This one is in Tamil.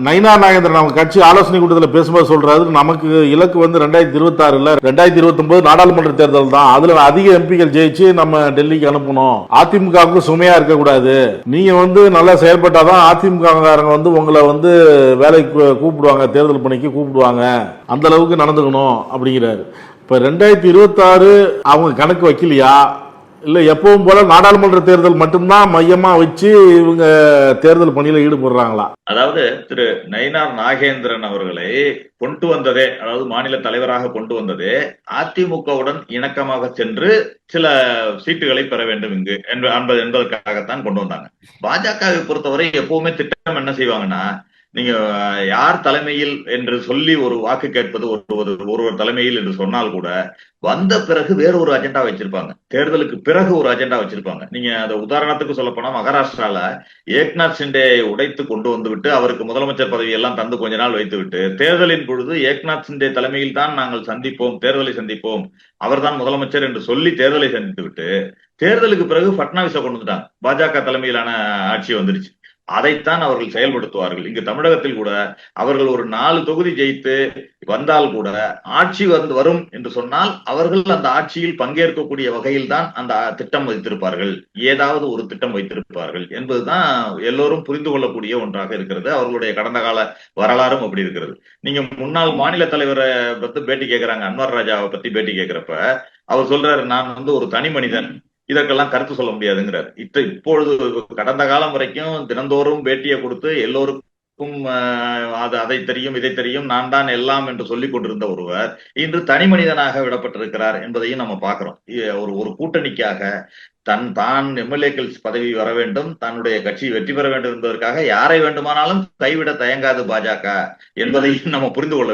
நயினார் நாகேந்திரன் அவங்க கட்சி ஆலோசனை கூட்டத்தில் பேசும்போது சொல்றாரு, நமக்கு இலக்கு வந்து 2026 2029 நாடாளுமன்ற தேர்தல் தான். அதுல அதிக எம்பிகள் ஜெயிச்சு நம்ம டெல்லிக்கு அனுப்பணும். அதிமுகவுக்கு சுமையா இருக்கக்கூடாது. நீங்க வந்து நல்லா செயல்பட்டாதான் அதிமுக வந்து உங்களை வந்து வேலைக்கு கூப்பிடுவாங்க, தேர்தல் பணிக்கு கூப்பிடுவாங்க. அந்த அளவுக்கு நடந்துக்கணும் அப்படிங்கிறாரு. இப்ப 2026 அவங்க கணக்கு வைக்கலையா, இல்ல எப்பவும் போல நாடாளுமன்ற தேர்தல் மட்டும்தான் மையமா வச்சு இவங்க தேர்தல் பணியில ஈடுபடுறாங்களா? அதாவது திரு நயினார் நாகேந்திரன் அவர்களை கொண்டு வந்ததே, அதாவது மாநில தலைவராக கொண்டு வந்ததே அதிமுகவுடன் இணக்கமாக சென்று சில சீட்டுகளை பெற வேண்டும் இங்கு என்பதற்காகத்தான் கொண்டு வந்தாங்க. பாஜகவை பொறுத்தவரை எப்பவுமே திட்டம் என்ன செய்வாங்கன்னா, நீங்க யார் தலைமையில் என்று சொல்லி ஒரு வாக்கு கேட்பது ஒருவர் தலைமையில் என்று சொன்னால் கூட வந்த பிறகு வேற ஒரு அஜெண்டா வச்சிருப்பாங்க. தேர்தலுக்கு பிறகு ஒரு அஜெண்டா வச்சிருப்பாங்க. நீங்க அந்த உதாரணத்துக்கு சொல்ல போனா மகாராஷ்டிரால ஏக்நாத் சிண்டே உடைத்து கொண்டு வந்து விட்டு அவருக்கு முதலமைச்சர் பதவி எல்லாம் தந்து கொஞ்ச நாள் வைத்து விட்டு தேர்தலின் பொழுது ஏக்நாத் சிண்டே தலைமையில் தான் நாங்கள் சந்திப்போம், தேர்தலை சந்திப்போம், அவர்தான் முதலமைச்சர் என்று சொல்லி தேர்தலை சந்தித்து விட்டு தேர்தலுக்கு பிறகு பட்னாவிஸை கொண்டு வந்துட்டாங்க. பாஜக தலைமையிலான ஆட்சி வந்துருச்சு. அதைத்தான் அவர்கள் செயல்படுத்துவார்கள். இங்கு தமிழகத்தில் கூட அவர்கள் ஒரு 4 தொகுதி ஜெயித்து வந்தால் கூட ஆட்சி வரும் என்று சொன்னால் அவர்கள் அந்த ஆட்சியில் பங்கேற்கக்கூடிய வகையில் தான் அந்த திட்டம் வைத்திருப்பார்கள், ஏதாவது ஒரு திட்டம் வைத்திருப்பார்கள் என்பதுதான் எல்லோரும் புரிந்து கொள்ளக்கூடிய ஒன்றாக இருக்கிறது. அவர்களுடைய கடந்த கால வரலாறும் அப்படி இருக்கிறது. நீங்க முன்னாள் மாநில தலைவரை பத்தி பேட்டி கேட்கிறாங்க, அன்வர் ராஜாவை பத்தி பேட்டி கேட்கிறப்ப அவர் சொல்றாரு, நான் வந்து ஒரு தனி மனிதன், இதற்கெல்லாம் கருத்து சொல்ல முடியாதுங்கிறார். இப்பொழுது கடந்த காலம் வரைக்கும் தினந்தோறும் பேட்டியை கொடுத்து எல்லோருக்கும் அதை தெரியும் இதை தெரியும் நான் தான் எல்லாம் என்று சொல்லிக் கொண்டிருந்த ஒருவர் இன்று தனி மனிதனாக விடப்பட்டிருக்கிறார் என்பதையும் நம்ம பார்க்கிறோம். ஒரு கூட்டணிக்காக தான் எம்எல்ஏக்கள் பதவி வர வேண்டும், தன்னுடைய கட்சி வெற்றி பெற வேண்டும் என்பதற்காக யாரை வேண்டுமானாலும் கைவிட தயங்காது பாஜக என்பதையும் நம்ம புரிந்து கொள்ள வேண்டும்.